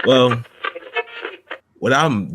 Well, what I was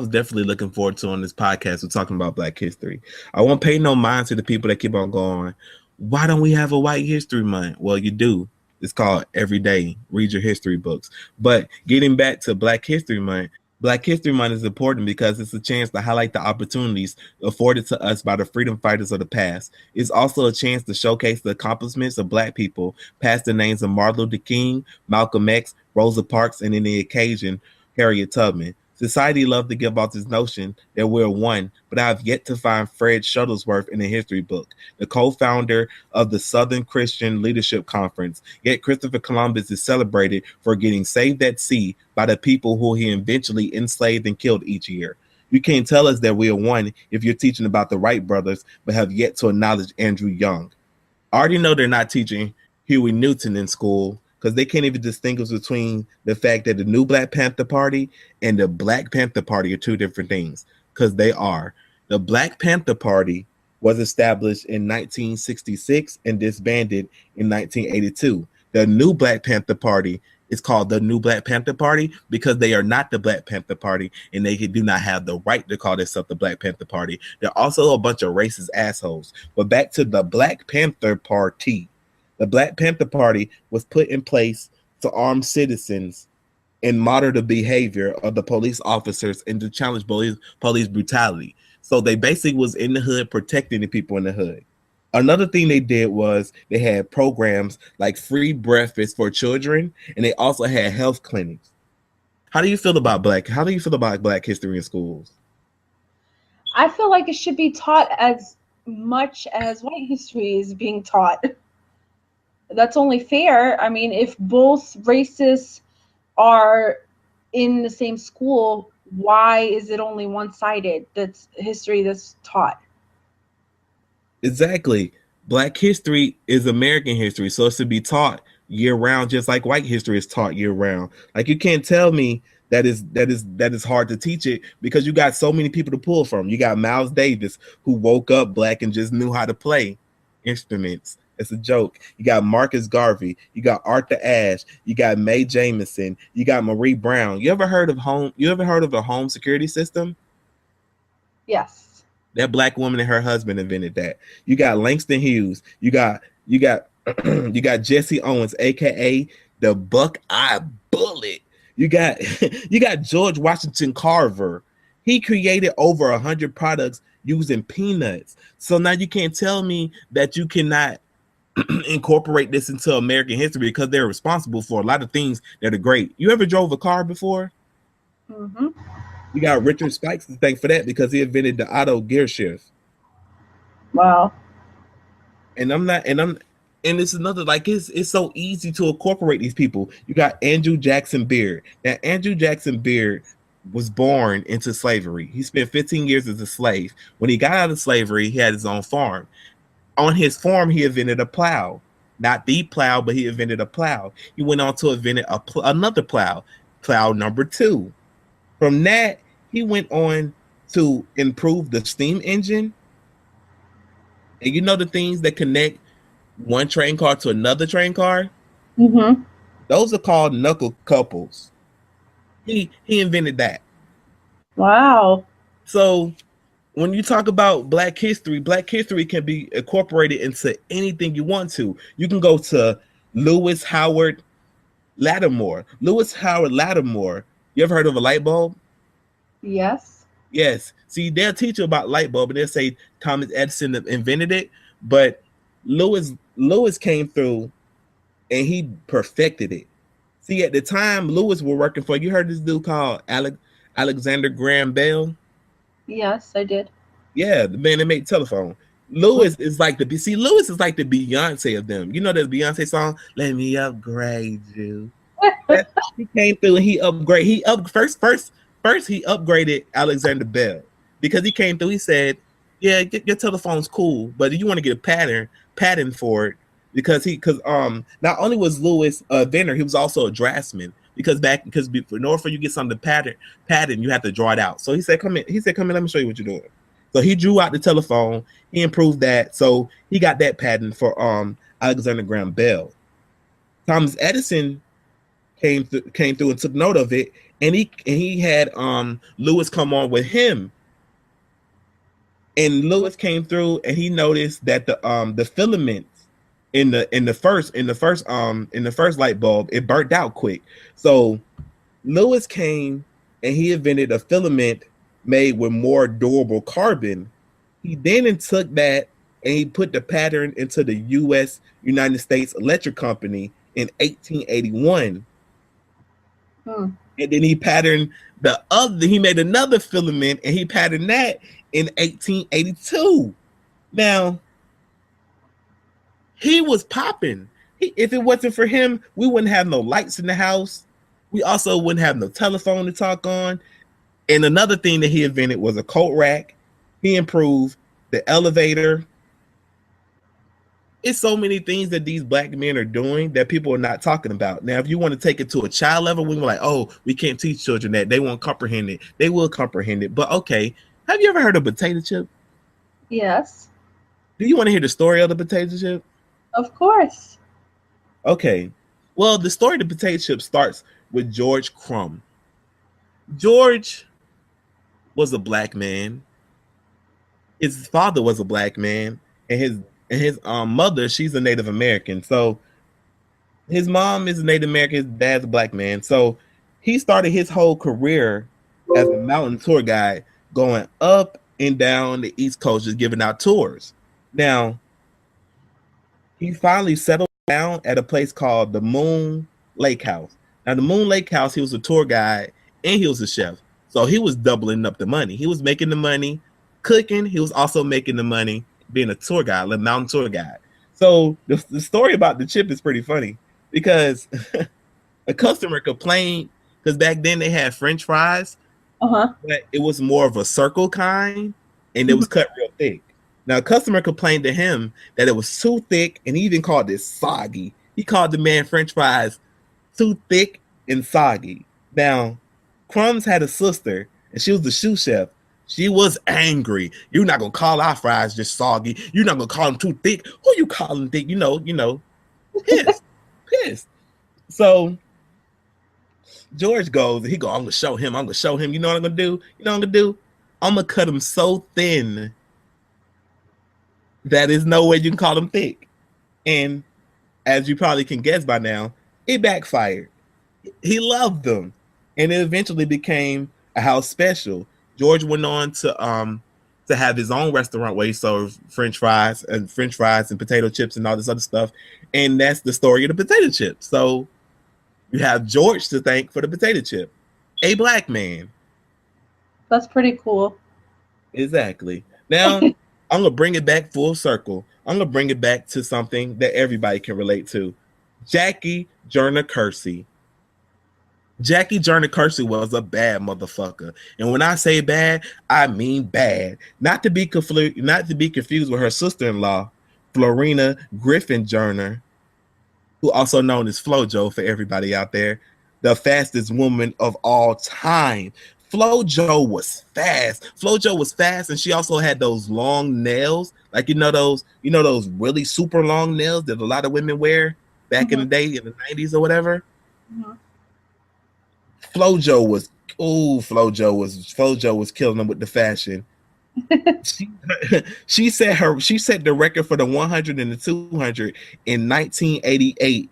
definitely looking forward to on this podcast was talking about Black history. I won't pay no mind to the people that keep on going, why don't we have a White History Month? Well, you do. It's called Every Day. Read your history books. But getting back to Black History Month is important because it's a chance to highlight the opportunities afforded to us by the freedom fighters of the past. It's also a chance to showcase the accomplishments of Black people, past the names of Martin Luther King, Malcolm X, Rosa Parks, and in the occasion, Harriet Tubman. Society loves to give out this notion that we're one, but I have yet to find Fred Shuttlesworth in a history book, the co-founder of the Southern Christian Leadership Conference. Yet Christopher Columbus is celebrated for getting saved at sea by the people who he eventually enslaved and killed each year. You can't tell us that we are one if you're teaching about the Wright brothers, but have yet to acknowledge Andrew Young. I already know they're not teaching Huey Newton in school because they can't even distinguish between the fact that the new Black Panther Party and the Black Panther Party are two different things, because they are. The Black Panther Party was established in 1966 and disbanded in 1982. The new Black Panther Party is called the New Black Panther Party because they are not the Black Panther Party and they do not have the right to call themselves the Black Panther Party. They're also a bunch of racist assholes. But back to the Black Panther Party. The Black Panther Party was put in place to arm citizens and monitor the behavior of the police officers and to challenge police brutality. So they basically was in the hood protecting the people in the hood. Another thing they did was they had programs like free breakfast for children, and they also had health clinics. How do you feel about Black history in schools? I feel like it should be taught as much as white history is being taught. That's only fair. I mean, if both races are in the same school, why is it only one-sided? That's history that's taught. Exactly. Black history is American history, so it's to be taught year round, just like white history is taught year round. Like you can't tell me that is hard to teach it because you got so many people to pull from. You got Miles Davis who woke up black and just knew how to play instruments. It's a joke. You got Marcus Garvey. You got Arthur Ashe. You got Mae Jemison. You got Marie Brown. You ever heard of a home security system? Yes. That black woman and her husband invented that. You got Langston Hughes. You got Jesse Owens, aka the Buckeye Bullet. You got you got George Washington Carver. He created over 100 products using peanuts. So now you can't tell me that you cannot incorporate this into American history because they're responsible for a lot of things that are great. You ever drove a car before? Mm-hmm. You got Richard Spikes to thank for that because he invented the auto gear shift. Wow. And it's another, like, it's so easy to incorporate these people. You got Andrew Jackson Beard. Now Andrew Jackson Beard was born into slavery. He spent 15 years as a slave. When he got out of slavery, he had his own farm. On his farm, he invented a plow. Not the plow, but he invented a plow. He went on to invent another plow number 2. From that, he went on to improve the steam engine. And you know the things that connect one train car to another train car? Mm-hmm. Those are called knuckle couples. He invented that. Wow. So when you talk about Black history can be incorporated into anything you want to. You can go to Lewis Howard Lattimore. Lewis Howard Lattimore. You ever heard of a light bulb? Yes. Yes. See, they'll teach you about light bulb and they'll say Thomas Edison invented it, but Lewis came through and he perfected it. See, at the time Lewis were working for, you heard this dude called Alexander Graham Bell? Yes, I did. Yeah, the man that made telephone. Lewis is like the Beyonce of them. You know that Beyonce song, "Let Me Upgrade You." He came through and he first he upgraded Alexander Bell because he came through. He said, "Yeah, your telephone's cool, but if you want to get a pattern for it, because not only was Lewis a inventor, he was also a draftsman. Because in order for you to get something pattern, you have to draw it out. So he said, "Come in." He said, "Come in. Let me show you what you're doing." So he drew out the telephone. He improved that. So he got that patent for Alexander Graham Bell. Thomas Edison came through and took note of it, and he had Lewis come on with him. And Lewis came through and he noticed that the filaments in the first light bulb, it burnt out quick. So Lewis came and he invented a filament made with more durable carbon. He then took that and he put the pattern into the United States Electric Company in 1881. And then he patterned he made another filament and he patterned that in 1882. Now, he was popping. If it wasn't for him, we wouldn't have no lights in the house. We also wouldn't have no telephone to talk on. And another thing that he invented was a coat rack. He improved the elevator. It's so many things that these black men are doing that people are not talking about. Now, if you want to take it to a child level, we're like, oh, we can't teach children that. They won't comprehend it. They will comprehend it. But okay, have you ever heard of potato chip? Yes. Do you want to hear the story of the potato chip? Of course. Okay. Well, the story of the potato chip starts with George Crumb. George was a black man. His father was a black man, and his mother, she's a Native American. So his mom is a Native American, his dad's a black man. So he started his whole career as a mountain tour guide, going up and down the East Coast, just giving out tours. Now, he finally settled down at a place called the Moon Lake House. Now, the Moon Lake House, he was a tour guide and he was a chef. So he was doubling up the money. He was making the money cooking. He was also making the money being a tour guide, a mountain tour guide. So the story about the chip is pretty funny because a customer complained because back then they had French fries, but it was more of a circle kind and it was cut real thick. Now, a customer complained to him that it was too thick, and he even called it soggy. He called the man French fries too thick and soggy. Now, Crumbs had a sister, and she was the sous chef. She was angry. You're not gonna call our fries just soggy. You're not gonna call them too thick. Who you calling thick? You know, pissed. So George goes, and he go, I'm gonna show him. You know what I'm gonna do? I'm gonna cut him so thin that there's no way you can call them thick. And as you probably can guess by now, it backfired. He loved them, and it eventually became a house special. George went on to have his own restaurant where he served French fries and potato chips and all this other stuff. And that's the story of the potato chip. So you have George to thank for the potato chip, a black man. That's pretty cool. Exactly. Now, I'm going to bring it back full circle. I'm going to bring it back to something that everybody can relate to. Jackie Joyner Kersee. Jackie Joyner Kersee was a bad motherfucker. And when I say bad, I mean bad. Not to be confused with her sister-in-law, Florina Griffin Joyner, who also known as FloJo for everybody out there, the fastest woman of all time. FloJo was fast. FloJo was fast, and she also had those long nails, like those really super long nails that a lot of women wear back in the day in the 90s or whatever. FloJo was killing them with the fashion. she set the record for the 100 and the 200 in 1988.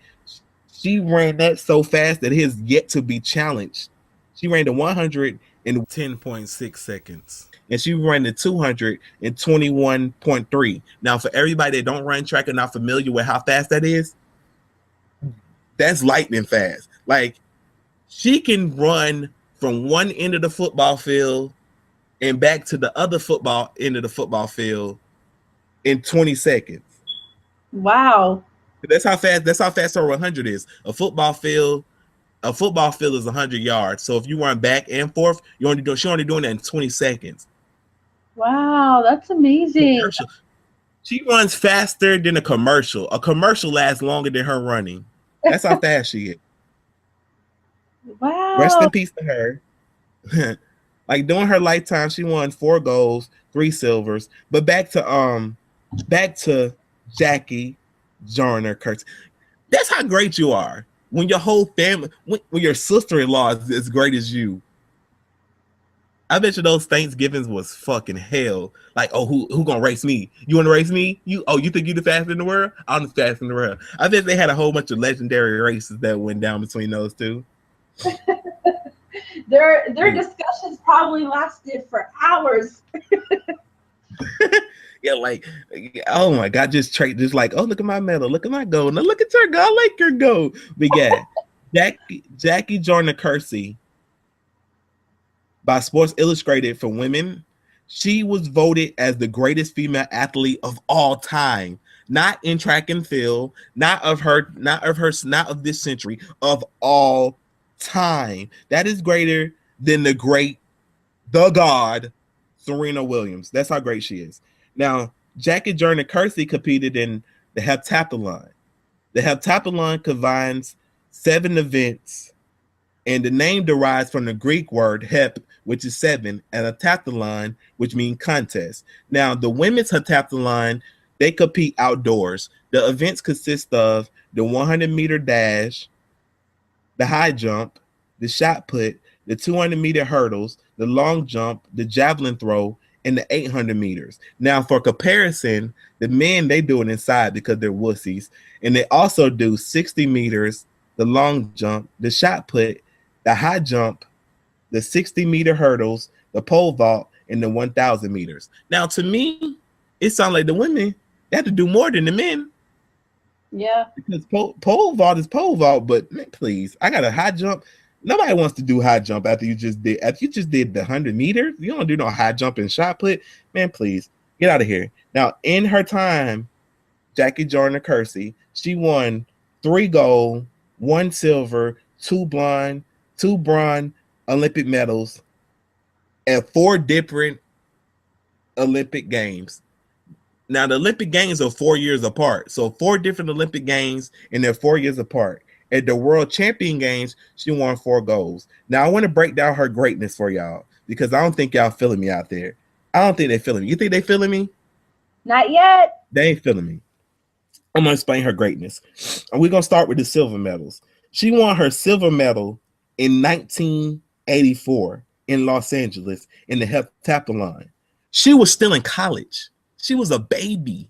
She ran that so fast that it has yet to be challenged. She ran the 100 in 10.6 seconds. And she ran the 200 in 21.3. Now, for everybody that don't run track and not familiar with how fast that is, that's lightning fast. Like, she can run from one end of the football field and back to the other end of the football field in 20 seconds. Wow. That's how fast her 100 is. A football field is 100 yards. So if you run back and forth, she's only doing that in 20 seconds. Wow, that's amazing. She runs faster than a commercial. A commercial lasts longer than her running. That's how fast she is. Wow. Rest in peace to her. Like during her lifetime, she won 4 golds, 3 silvers. But back to Jackie Joyner Kersee. That's how great you are. when your whole family, when your sister-in-law is as great as you. I bet you those Thanksgivings was fucking hell. Like, oh, who gonna race me? You want to race me? You think you the fastest in the world? I'm the fastest in the world. I bet they had a whole bunch of legendary races that went down between those two. Their discussions probably lasted for hours. Yeah, like, oh my God, just like, oh, look at my medal, look at my gold, now look at your gold, I like your gold. We got Jackie Joyner-Kersee by Sports Illustrated for women. She was voted as the greatest female athlete of all time, not in track and field, not of this century, of all time. That is greater than the god Serena Williams. That's how great she is. Now, Jackie Joyner-Kersee competed in the heptathlon. The heptathlon combines 7 events, and the name derives from the Greek word hep, which is 7, and heptathlon, which means contest. Now, the women's heptathlon, they compete outdoors. The events consist of the 100-meter dash, the high jump, the shot put, the 200-meter hurdles, the long jump, the javelin throw, and the 800 meters. Now, for comparison, the men, they do it inside because they're wussies. And they also do 60 meters, the long jump, the shot put, the high jump, the 60-meter hurdles, the pole vault, and the 1,000 meters. Now, to me, it sounds like the women, they have to do more than the men. Yeah. Because pole vault is pole vault, but man, please, I got a high jump. Nobody wants to do high jump after you just did the 100 meters. You don't do no high jump and shot put. Man, please get out of here. Now, in her time, Jackie Joyner-Kersee, she won 3 gold, 1 silver, 2 bronze Olympic medals at 4 different Olympic games. Now, the Olympic Games are 4 years apart. So 4 different Olympic Games, and they're 4 years apart. At the World Champion Games, she won 4 golds. Now, I want to break down her greatness for y'all because I don't think y'all feeling me out there. I don't think they're feeling me. You think they feeling me? Not yet. They ain't feeling me. I'm going to explain her greatness. And we're going to start with the silver medals. She won her silver medal in 1984 in Los Angeles in the heptathlon. She was still in college. She was a baby.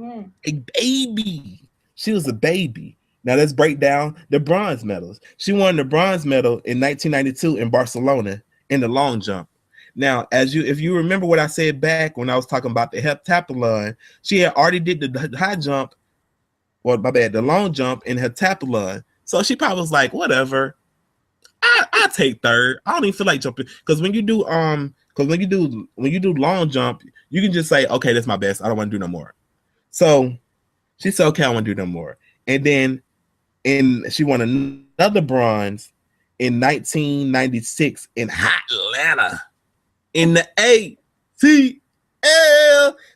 A baby. She was a baby. Now let's break down the bronze medals. She won the bronze medal in 1992 in Barcelona in the long jump. Now, if you remember what I said back when I was talking about the heptathlon, she had already did the high jump, the long jump in heptathlon. So she probably was like, whatever, I take third. I don't even feel like jumping because when you do long jump, you can just say, okay, that's my best. I don't want to do no more. So she said, okay, I want to do no more. And then she won another bronze in 1996 in Atlanta in the ATL.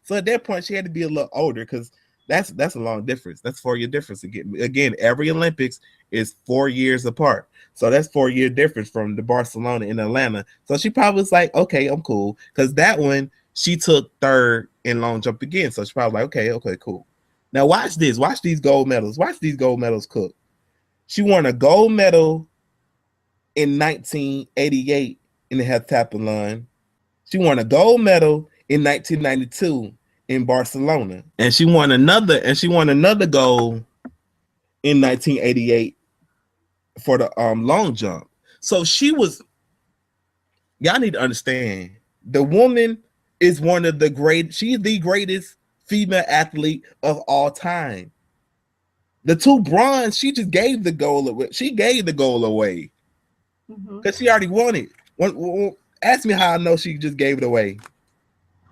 So at that point, she had to be a little older because that's a long difference. That's 4-year difference. Again, every Olympics is 4 years apart. So that's 4-year difference from the Barcelona in Atlanta. So she probably was like, okay, I'm cool. Because that one, she took third in long jump again. So she probably like, okay, cool. Now watch this. Watch these gold medals. Watch these gold medals cook. She won a gold medal in 1988 in the heptathlon. She won a gold medal in 1992 in Barcelona. And she won another gold in 1988 for the long jump. So she was, y'all need to understand, the woman is one of the great, she's the greatest female athlete of all time. The 2 bronze, she just gave the goal away. She gave the goal away because she already won it. Ask me how I know she just gave it away.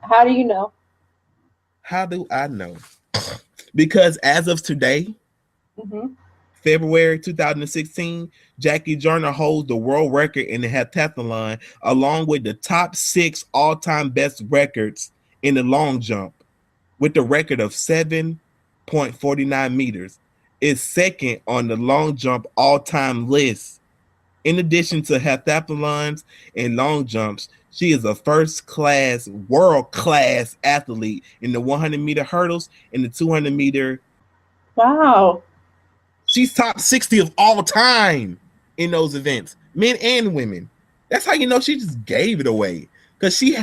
How do you know? How do I know? Because as of today, February 2016, Jackie Joyner holds the world record in the heptathlon, along with the top 6 all-time best records in the long jump, with the record of 7.49 meters. Is second on the long jump all-time list. In addition to heptathlons and long jumps, she is a first-class, world-class athlete in the 100-meter hurdles and the 200-meter. Wow. She's top 60 of all time in those events, men and women. That's how you know she just gave it away. Because she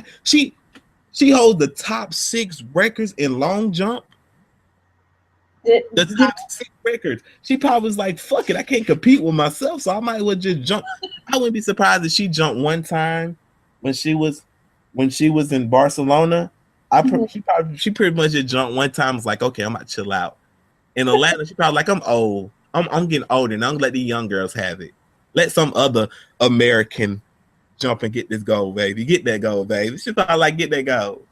holds the top 6 records in long jump. The top 6 records. She probably was like, fuck it, I can't compete with myself, so I might as well just jump. I wouldn't be surprised if she jumped one time when she was in Barcelona. She pretty much just jumped one time. Was like, okay, I'm about to chill out. In Atlanta, she probably like, I'm old. I'm getting older, and I'm gonna let these young girls have it. Let some other American jump and get this gold, baby. Get that gold, baby. She probably like, get that gold.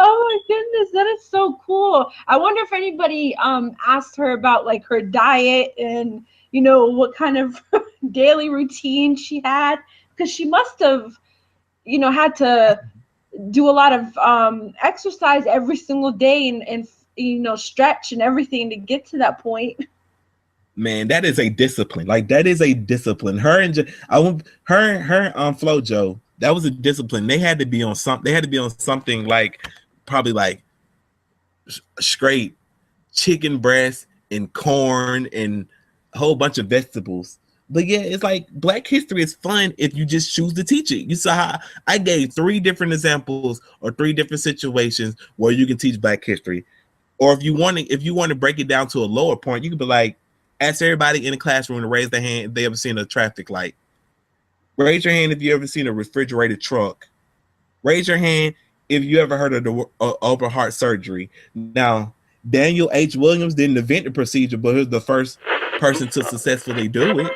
Oh my goodness, that is so cool. I wonder if anybody asked her about like her diet and what kind of daily routine she had, because she must have had to do a lot of exercise every single day and stretch and everything to get to that point. Man, that is a discipline. Like, that is a discipline. Her and FloJo, that was a discipline. They had to be on something. They had to be on something like probably like straight chicken breast and corn and a whole bunch of vegetables. But yeah, it's like Black history is fun if you just choose to teach it. You saw how I gave 3 different examples or 3 different situations where you can teach Black history. Or if you want to break it down to a lower point, you could be like, ask everybody in the classroom to raise their hand if they ever seen a traffic light. Raise your hand if you ever seen a refrigerated truck. Raise your hand if you ever heard of the open heart surgery. Now, Daniel H. Williams didn't invent the procedure, but he was the first person to successfully do it.